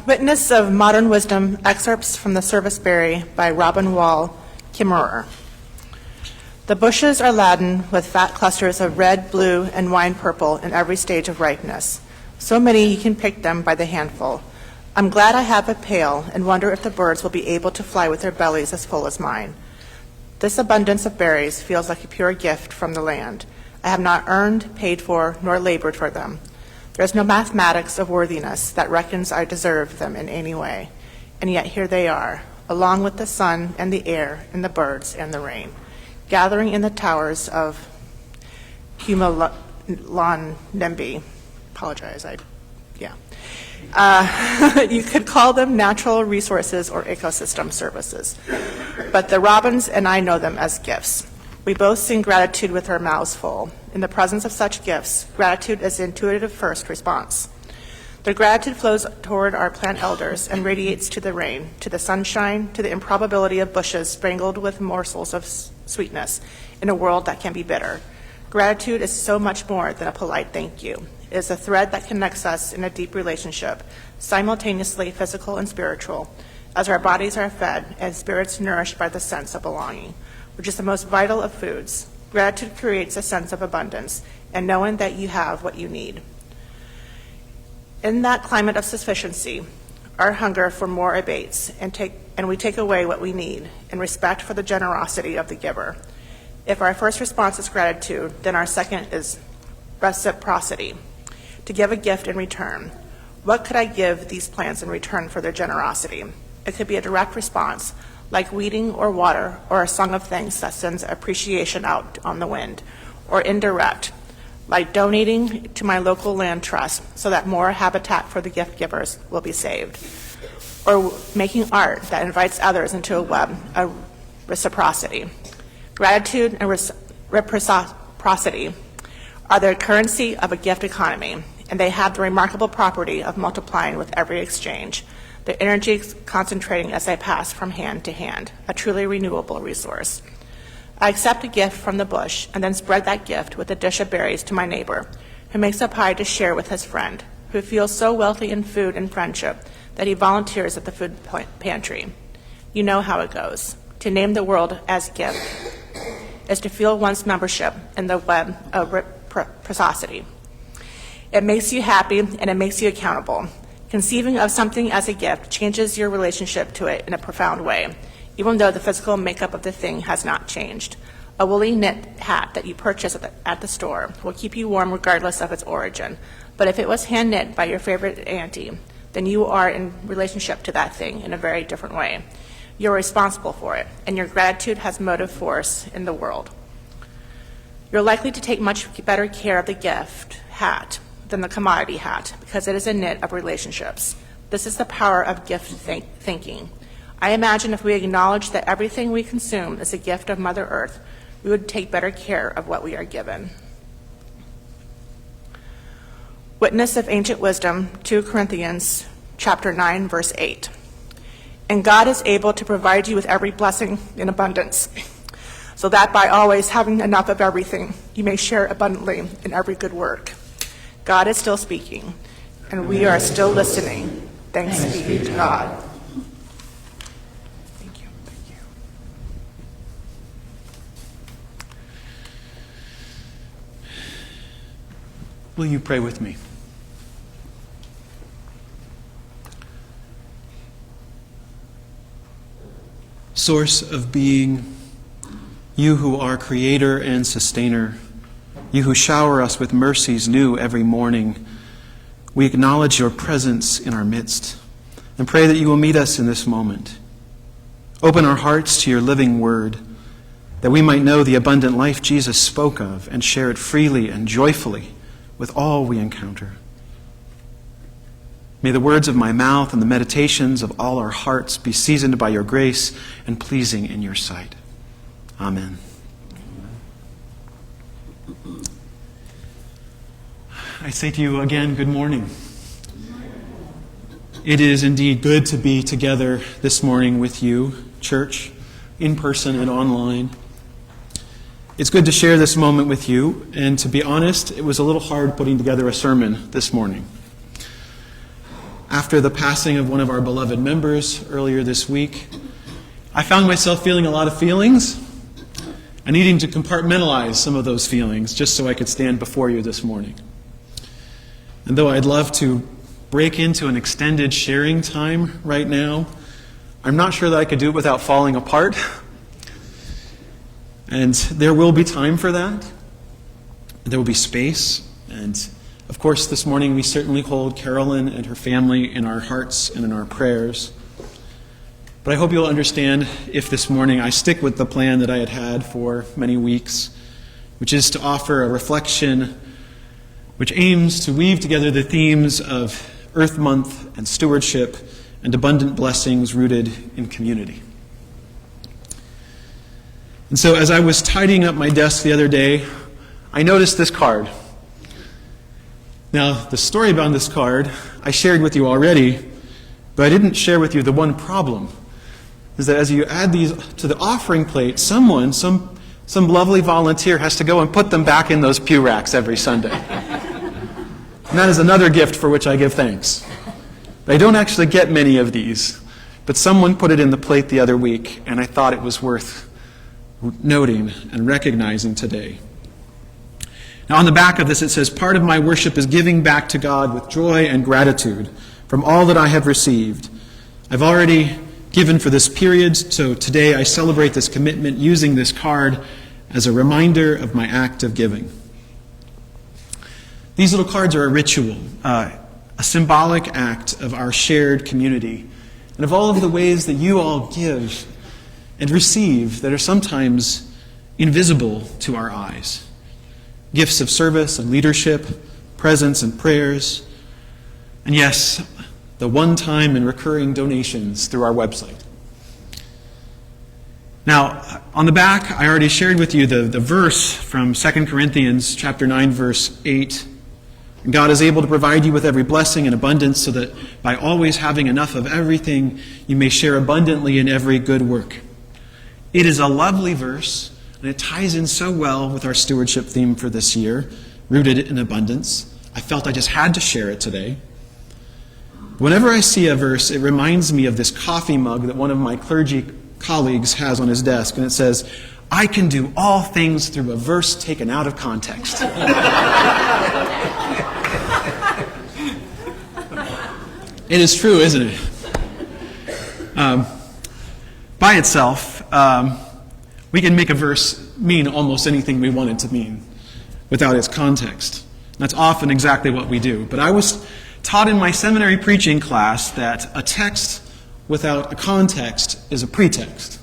Witness of Modern Wisdom, excerpts from the Serviceberry by Robin Wall, Kimmerer. The bushes are laden with fat clusters of red, blue, and wine purple in every stage of ripeness. So many you can pick them by the handful. I'm glad I have a pail and wonder if the birds will be able to fly with their bellies as full as mine. This abundance of berries feels like a pure gift from the land. I have not earned, paid for, nor labored for them. There is no mathematics of worthiness that reckons I deserve them in any way. And yet here they are, along with the sun and the air and the birds and the rain, gathering in the towers of Cumulonimbus. You could call them natural resources or ecosystem services. But the robins and I know them as gifts. We both sing gratitude with our mouths full. In the presence of such gifts, gratitude is the intuitive first response. Their gratitude flows toward our plant elders and radiates to the rain, to the sunshine, to the improbability of bushes sprinkled with morsels of sweetness in a world that can be bitter. Gratitude is so much more than a polite thank you. It is a thread that connects us in a deep relationship, simultaneously physical and spiritual, as our bodies are fed and spirits nourished by the sense of belonging, which is the most vital of foods. Gratitude creates a sense of abundance and knowing that you have what you need. In that climate of sufficiency, our hunger for more abates, and we take away what we need in respect for the generosity of the giver. If our first response is gratitude, then our second is reciprocity, to give a gift in return. What could I give these plants in return for their generosity? It could be a direct response, like weeding or water, or a song of thanks that sends appreciation out on the wind, or indirect, like donating to my local land trust so that more habitat for the gift givers will be saved, or making art that invites others into a web of reciprocity. Gratitude and reciprocity are the currency of a gift economy, and they have the remarkable property of multiplying with every exchange, their energy concentrating as they pass from hand to hand, a truly renewable resource. I accept a gift from the bush and then spread that gift with a dish of berries to my neighbor, who makes a pie to share with his friend, who feels so wealthy in food and friendship that he volunteers at the food pantry. You know how it goes. To name the world as gift is to feel one's membership in the web of reciprocity. It makes you happy and it makes you accountable. Conceiving of something as a gift changes your relationship to it in a profound way, even though the physical makeup of the thing has not changed. A woolly knit hat that you purchase at the store will keep you warm regardless of its origin. But if it was hand knit by your favorite auntie, then you are in relationship to that thing in a very different way. You're responsible for it, and your gratitude has motive force in the world. You're likely to take much better care of the gift hat than the commodity hat because it is a knit of relationships. This is the power of gift thinking. I imagine if we acknowledge that everything we consume is a gift of Mother Earth, we would take better care of what we are given. Witness of ancient wisdom, 2 Corinthians chapter 9, verse 8. And God is able to provide you with every blessing in abundance, so that by always having enough of everything, you may share abundantly in every good work. God is still speaking, and we are still listening. Thanks be to God. Thank you. Thank you. Will you pray with me? Source of being, you who are creator and sustainer, you who shower us with mercies new every morning, we acknowledge your presence in our midst and pray that you will meet us in this moment. Open our hearts to your living word, that we might know the abundant life Jesus spoke of and share it freely and joyfully with all we encounter. May the words of my mouth and the meditations of all our hearts be seasoned by your grace and pleasing in your sight. Amen. I say to you again, good morning. It is indeed good to be together this morning with you, church, in person and online. It's good to share this moment with you, and to be honest, it was a little hard putting together a sermon this morning. after the passing of one of our beloved members earlier this week, I found myself feeling a lot of feelings and needing to compartmentalize some of those feelings just so I could stand before you this morning. And though I'd love to break into an extended sharing time right now, I'm not sure that I could do it without falling apart. And there will be time for that. There will be space. And of course, this morning we certainly hold Carolyn and her family in our hearts and in our prayers. But I hope you'll understand if this morning I stick with the plan that I had for many weeks, which is to offer a reflection which aims to weave together the themes of Earth Month and stewardship and abundant blessings rooted in community. And so as I was tidying up my desk the other day, I noticed this card. Now, the story about this card I shared with you already, but I didn't share with you the one problem, is that as you add these to the offering plate, some lovely volunteer has to go and put them back in those pew racks every Sunday. And that is another gift for which I give thanks. I don't actually get many of these, but someone put it in the plate the other week, and I thought it was worth noting and recognizing today. Now, on the back of this, it says, "Part of my worship is giving back to God with joy and gratitude from all that I have received. I've already given for this period, so today I celebrate this commitment using this card as a reminder of my act of giving." These little cards are a ritual, a symbolic act of our shared community, and of all of the ways that you all give and receive that are sometimes invisible to our eyes. Gifts of service and leadership, presence and prayers, and yes, the one-time and recurring donations through our website. Now, on the back, I already shared with you the verse from 2 Corinthians chapter 9, verse 8. God is able to provide you with every blessing and abundance so that by always having enough of everything, you may share abundantly in every good work. It is a lovely verse, and it ties in so well with our stewardship theme for this year, rooted in abundance. I felt I just had to share it today. Whenever I see a verse, it reminds me of this coffee mug that one of my clergy colleagues has on his desk, and it says, "I can do all things through a verse taken out of context." It is true, isn't it? By itself, we can make a verse mean almost anything we want it to mean without its context. That's often exactly what we do. But I was taught in my seminary preaching class that a text without a context is a pretext.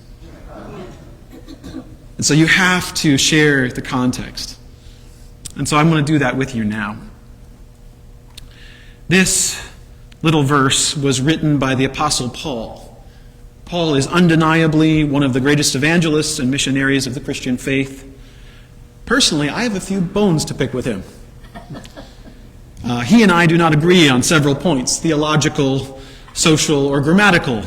And so you have to share the context. And so I'm going to do that with you now. This little verse was written by the Apostle Paul. Paul is undeniably one of the greatest evangelists and missionaries of the Christian faith. Personally, I have a few bones to pick with him. He and I do not agree on several points, theological, social, or grammatical.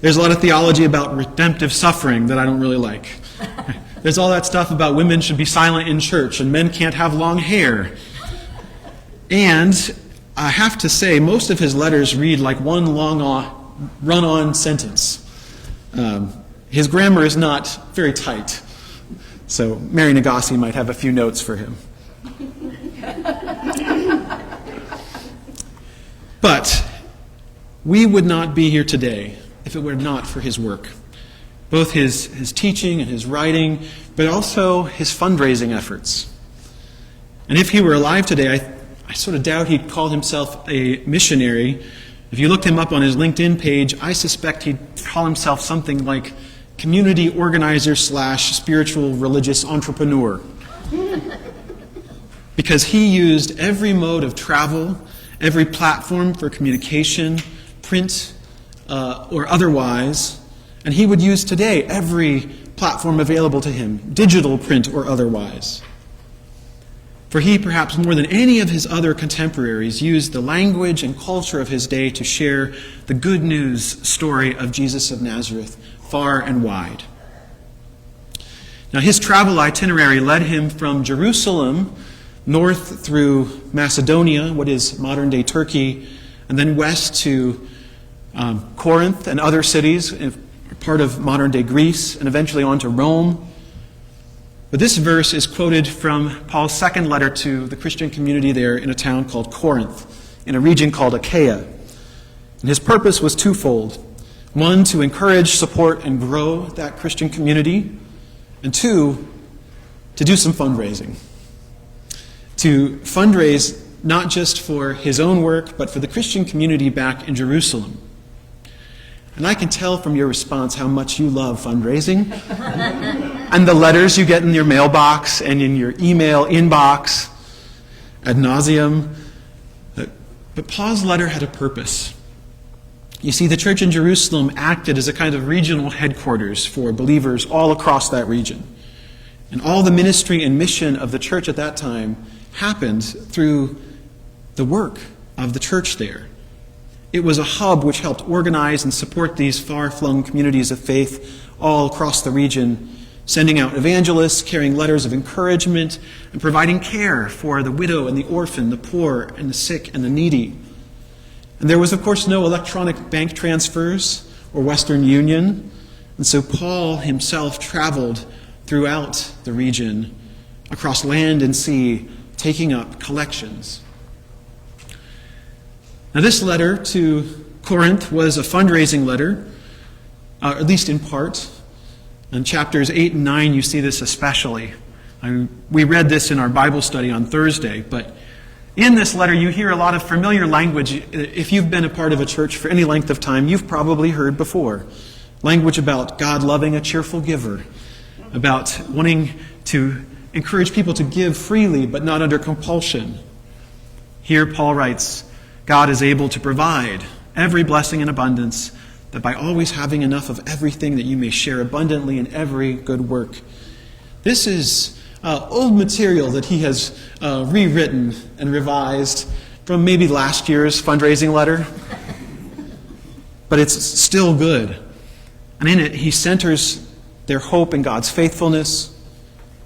There's a lot of theology about redemptive suffering that I don't really like. There's all that stuff about women should be silent in church and men can't have long hair. And I have to say, most of his letters read like one long run-on sentence. His grammar is not very tight. So Mary Nagassi might have a few notes for him. But we would not be here today if it were not for his work. Both his teaching and his writing, but also his fundraising efforts. And if he were alive today, I sort of doubt he'd call himself a missionary. If you looked him up on his LinkedIn page, I suspect he'd call himself something like community organizer / spiritual religious entrepreneur. Because he used every mode of travel, every platform for communication, print or otherwise, and he would use today every platform available to him, digital, print, or otherwise. For he, perhaps more than any of his other contemporaries, used the language and culture of his day to share the good news story of Jesus of Nazareth far and wide. Now, his travel itinerary led him from Jerusalem north through Macedonia, what is modern-day Turkey, and then west to Corinth and other cities, part of modern-day Greece, and eventually on to Rome. But this verse is quoted from Paul's second letter to the Christian community there in a town called Corinth, in a region called Achaia. And his purpose was twofold. One, to encourage, support, and grow that Christian community. And two, to do some fundraising. To fundraise not just for his own work, but for the Christian community back in Jerusalem. And I can tell from your response how much you love fundraising. And the letters you get in your mailbox and in your email inbox ad nauseum. But Paul's letter had a purpose. You see, the church in Jerusalem acted as a kind of regional headquarters for believers all across that region. And all the ministry and mission of the church at that time happened through the work of the church there. It was a hub which helped organize and support these far-flung communities of faith all across the region, sending out evangelists, carrying letters of encouragement, and providing care for the widow and the orphan, the poor and the sick and the needy. And there was, of course, no electronic bank transfers or Western Union, and so Paul himself traveled throughout the region, across land and sea, taking up collections. Now, this letter to Corinth was a fundraising letter, at least in part. In chapters 8 and 9, you see this especially. We read this in our Bible study on Thursday, but in this letter, you hear a lot of familiar language. If you've been a part of a church for any length of time, you've probably heard before. Language about God loving a cheerful giver, about wanting to encourage people to give freely, but not under compulsion. Here, Paul writes, God is able to provide every blessing in abundance, that by always having enough of everything that you may share abundantly in every good work. This is old material that he has rewritten and revised from maybe last year's fundraising letter, but it's still good. And in it, he centers their hope in God's faithfulness.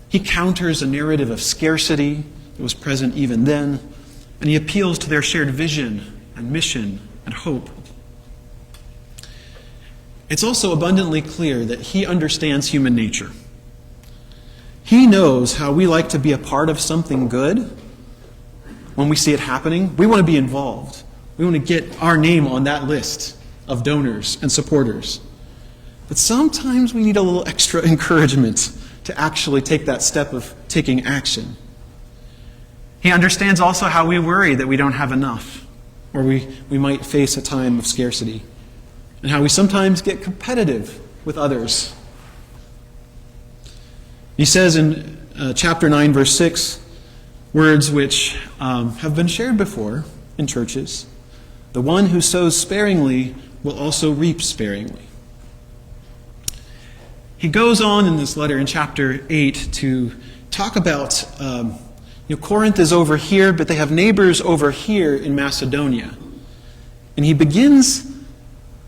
He counters a narrative of scarcity that was present even then, and he appeals to their shared vision and mission and hope. It's also abundantly clear that he understands human nature. He knows how we like to be a part of something good when we see it happening. We want to be involved. We want to get our name on that list of donors and supporters. But sometimes we need a little extra encouragement to actually take that step of taking action. He understands also how we worry that we don't have enough, or we might face a time of scarcity, and how we sometimes get competitive with others. He says in chapter 9, verse 6, words which have been shared before in churches. The one who sows sparingly will also reap sparingly. He goes on in this letter in chapter 8 to talk about Corinth is over here, but they have neighbors over here in Macedonia. And he begins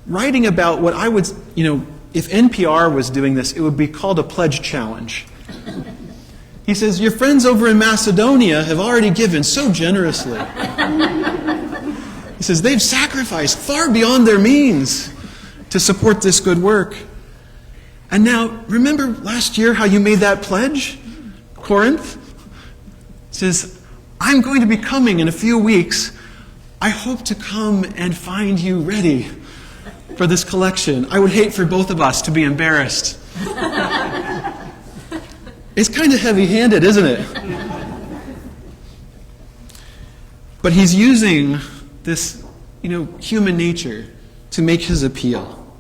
writing about what I would, if NPR was doing this, it would be called a pledge challenge. He says, your friends over in Macedonia have already given so generously. He says, they've sacrificed far beyond their means to support this good work. And now, remember last year how you made that pledge, Corinth? He says, I'm going to be coming in a few weeks. I hope to come and find you ready for this collection. I would hate for both of us to be embarrassed. It's kind of heavy-handed, isn't it? But he's using this, human nature to make his appeal.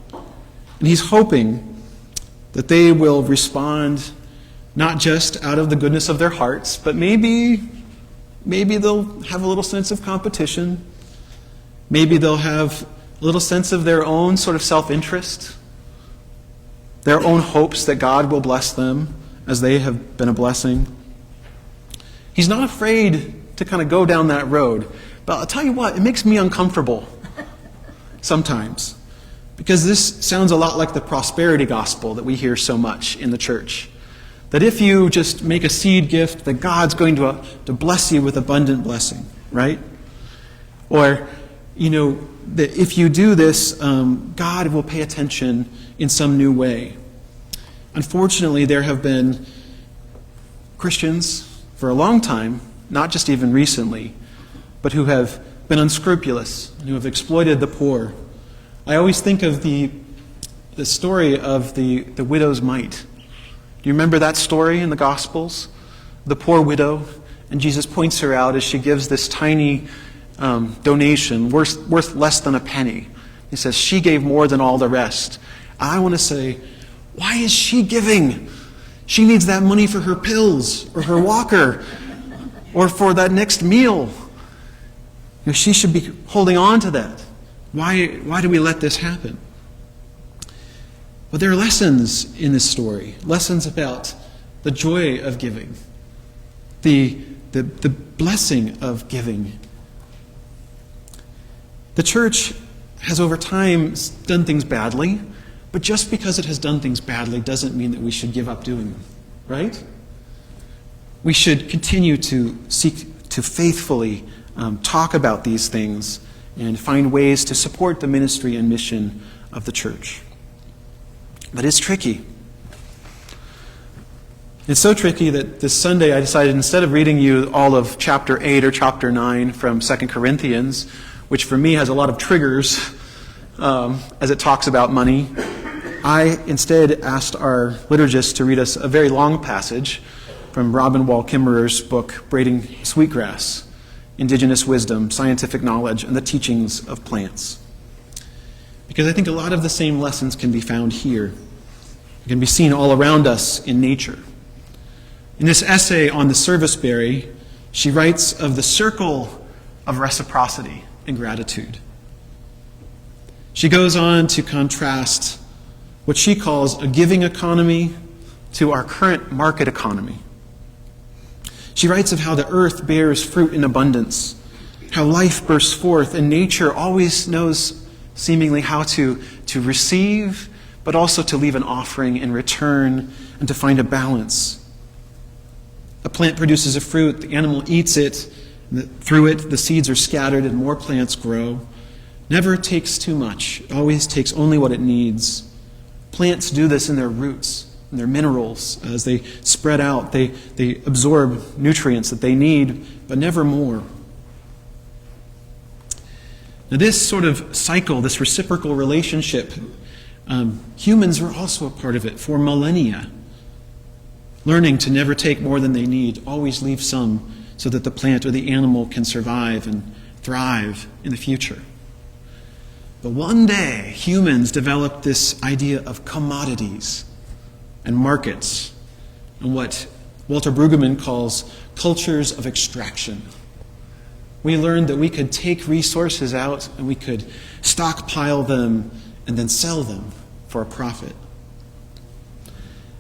And he's hoping that they will respond not just out of the goodness of their hearts, but maybe they'll have a little sense of competition. Maybe they'll have a little sense of their own sort of self-interest, their own hopes that God will bless them as they have been a blessing. He's not afraid to kind of go down that road. But I'll tell you what, it makes me uncomfortable sometimes. Because this sounds a lot like the prosperity gospel that we hear so much in the church. That if you just make a seed gift, that God's going to bless you with abundant blessing, right? Or, that if you do this, God will pay attention in some new way. Unfortunately, there have been Christians for a long time, not just even recently, but who have been unscrupulous and who have exploited the poor. I always think of the story of the widow's mite. Do you remember that story in the Gospels? The poor widow, and Jesus points her out as she gives this tiny donation worth less than a penny. He says, she gave more than all the rest. I want to say, why is she giving? She needs that money for her pills or her walker or for that next meal. She should be holding on to that. Why do we let this happen? Well, there are lessons in this story, lessons about the joy of giving, the blessing of giving. The church has over time done things badly, but just because it has done things badly doesn't mean that we should give up doing them, right? We should continue to seek to faithfully talk about these things and find ways to support the ministry and mission of the church. But it's tricky. It's so tricky that this Sunday I decided, instead of reading you all of chapter 8 or chapter 9 from 2 Corinthians, which for me has a lot of triggers as it talks about money, I instead asked our liturgist to read us a very long passage from Robin Wall Kimmerer's book, Braiding Sweetgrass, Indigenous Wisdom, Scientific Knowledge, and the Teachings of Plants. Because I think a lot of the same lessons can be found here. It can be seen all around us in nature. In this essay on the Serviceberry, she writes of the circle of reciprocity and gratitude. She goes on to contrast what she calls a giving economy to our current market economy. She writes of how the earth bears fruit in abundance, how life bursts forth, and nature always knows seemingly how to receive, but also to leave an offering in return and to find a balance. A plant produces a fruit, the animal eats it, through it the seeds are scattered and more plants grow. Never takes too much, it always takes only what it needs. Plants do this in their roots, in their minerals. As they spread out, they absorb nutrients that they need, but never more. Now this sort of cycle, this reciprocal relationship, humans were also a part of it for millennia. Learning to never take more than they need, always leave some so that the plant or the animal can survive and thrive in the future. But one day, humans developed this idea of commodities and markets, and what Walter Brueggemann calls cultures of extraction. We learned that we could take resources out and we could stockpile them and then sell them for a profit.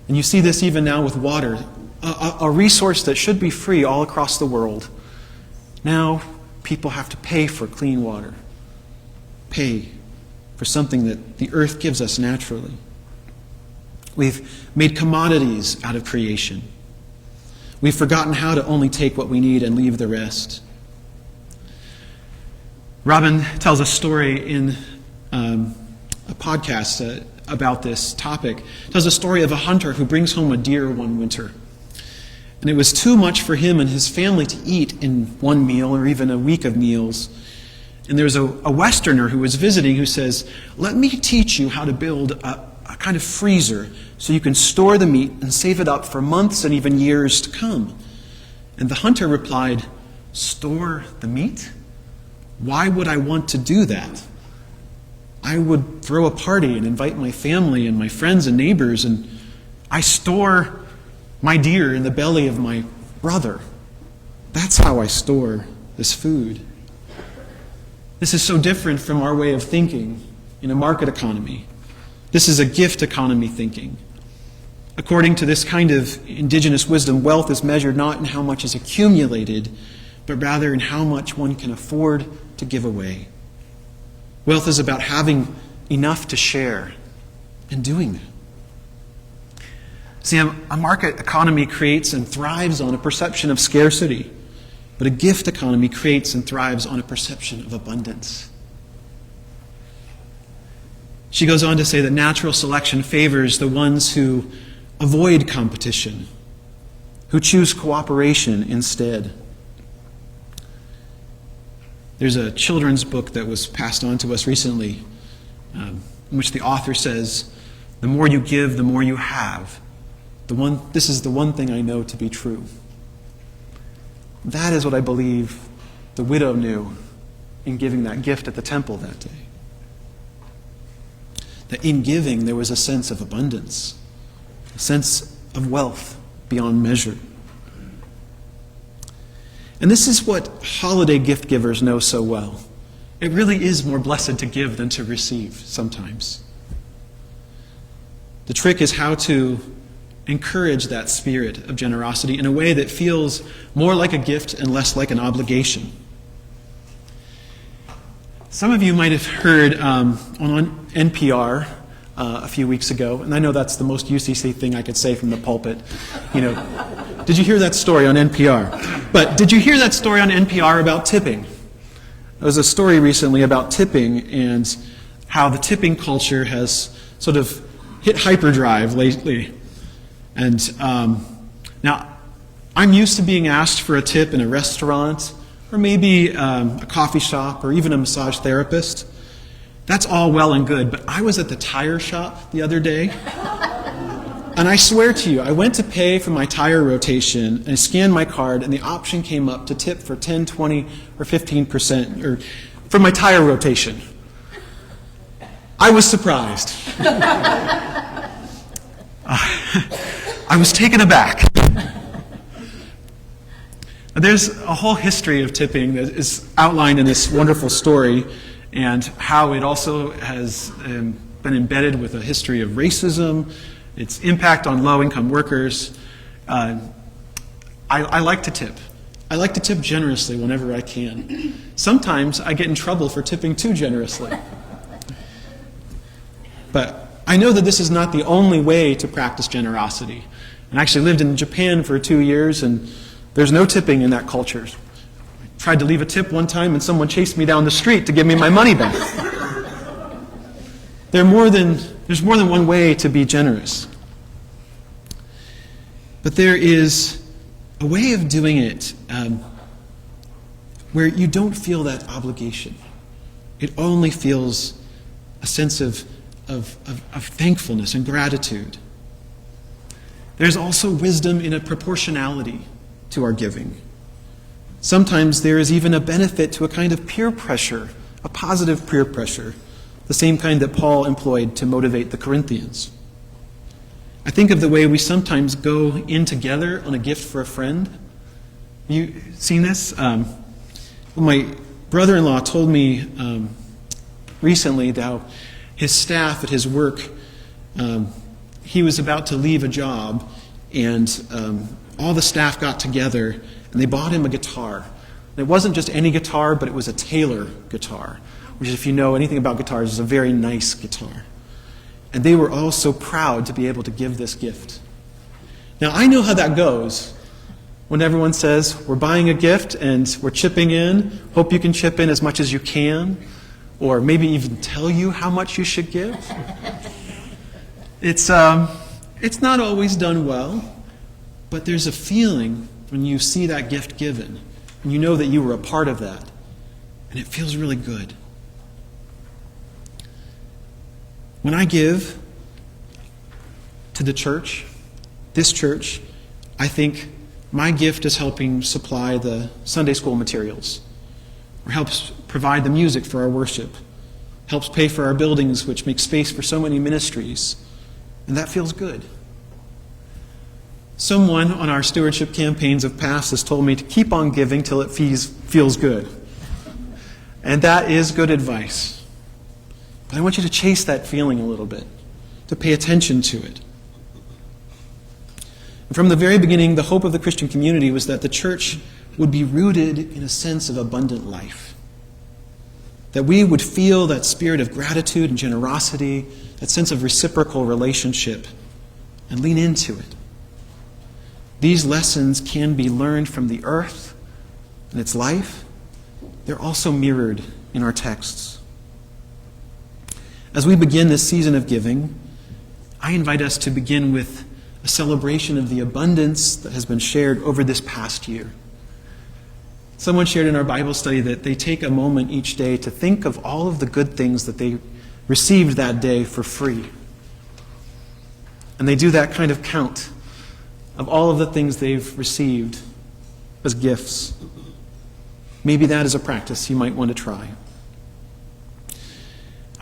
And you see this even now with water, a resource that should be free all across the world. Now people have to pay for clean water, pay for something that the earth gives us naturally. We've made commodities out of creation. We've forgotten how to only take what we need and leave the rest. Robin tells a story in a podcast about this topic. Tells a story of a hunter who brings home a deer one winter. And it was too much for him and his family to eat in one meal or even a week of meals. And there's a Westerner who was visiting who says, "Let me teach you how to build a kind of freezer so you can store the meat and save it up for months and even years to come." And the hunter replied, "Store the meat? Why would I want to do that? I would throw a party and invite my family and my friends and neighbors, and I store my deer in the belly of my brother. That's how I store this food." This is so different from our way of thinking in a market economy. This is a gift economy thinking. According to this kind of indigenous wisdom, wealth is measured not in how much is accumulated, but rather in how much one can afford to give away. Wealth is about having enough to share and doing that. See, a market economy creates and thrives on a perception of scarcity, but a gift economy creates and thrives on a perception of abundance. She goes on to say that natural selection favors the ones who avoid competition, who choose cooperation instead. There's a children's book that was passed on to us recently, in which the author says, "The more you give, the more you have. This is the one thing I know to be true." That is what I believe the widow knew in giving that gift at the temple that day. That in giving there was a sense of abundance, a sense of wealth beyond measure. And this is what holiday gift givers know so well. It really is more blessed to give than to receive sometimes. The trick is how to encourage that spirit of generosity in a way that feels more like a gift and less like an obligation. Some of you might have heard on NPR a few weeks ago, and I know that's the most UCC thing I could say from the pulpit. Did you hear that story on NPR? But did you hear that story on NPR about tipping? There was a story recently about tipping and how the tipping culture has sort of hit hyperdrive lately. And now, I'm used to being asked for a tip in a restaurant, or maybe a coffee shop, or even a massage therapist. That's all well and good, but I was at the tire shop the other day, and I swear to you, I went to pay for my tire rotation, and I scanned my card, and the option came up to tip for 10, 20, or 15% or for my tire rotation. I was surprised. I was taken aback. There's a whole history of tipping that is outlined in this wonderful story, and how it also has been embedded with a history of racism, its impact on low-income workers. I like to tip. I like to tip generously whenever I can. Sometimes I get in trouble for tipping too generously. But I know that this is not the only way to practice generosity. And I actually lived in Japan for 2 years, and there's no tipping in that culture. I tried to leave a tip one time, and someone chased me down the street to give me my money back. There's more than one way to be generous. But there is a way of doing it where you don't feel that obligation. It only feels a sense of thankfulness and gratitude. There's also wisdom in a proportionality to our giving. Sometimes there is even a benefit to a kind of peer pressure, a positive peer pressure, the same kind that Paul employed to motivate the Corinthians. I think of the way we sometimes go in together on a gift for a friend. You seen this? My brother-in-law told me recently how his staff at his work, he was about to leave a job, and all the staff got together and they bought him a guitar. And it wasn't just any guitar, but it was a Taylor guitar, which, if you know anything about guitars, is a very nice guitar. And they were all so proud to be able to give this gift. Now, I know how that goes when everyone says, we're buying a gift and we're chipping in, hope you can chip in as much as you can, or maybe even tell you how much you should give. It's not always done well, but there's a feeling when you see that gift given, and you know that you were a part of that, and it feels really good. When I give to the church, this church, I think my gift is helping supply the Sunday school materials, or helps provide the music for our worship, helps pay for our buildings, which make space for so many ministries, and that feels good. Someone on our stewardship campaigns of past has told me to keep on giving till it feels good. And that is good advice. But I want you to chase that feeling a little bit, to pay attention to it. And from the very beginning, the hope of the Christian community was that the church would be rooted in a sense of abundant life. That we would feel that spirit of gratitude and generosity, that sense of reciprocal relationship, and lean into it. These lessons can be learned from the earth and its life. They're also mirrored in our texts. As we begin this season of giving, I invite us to begin with a celebration of the abundance that has been shared over this past year. Someone shared in our Bible study that they take a moment each day to think of all of the good things that they received that day for free. And they do that kind of count of all of the things they've received as gifts. Maybe that is a practice you might want to try.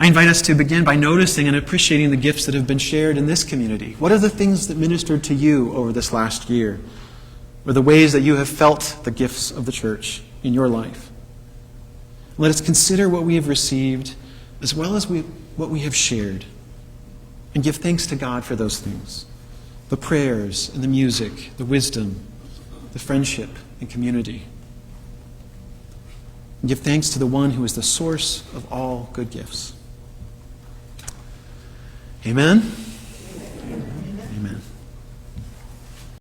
I invite us to begin by noticing and appreciating the gifts that have been shared in this community. What are the things that ministered to you over this last year? Or the ways that you have felt the gifts of the church in your life? Let us consider what we have received as well as what we have shared, and give thanks to God for those things. The prayers and the music, the wisdom, the friendship and community. And give thanks to the one who is the source of all good gifts. Amen.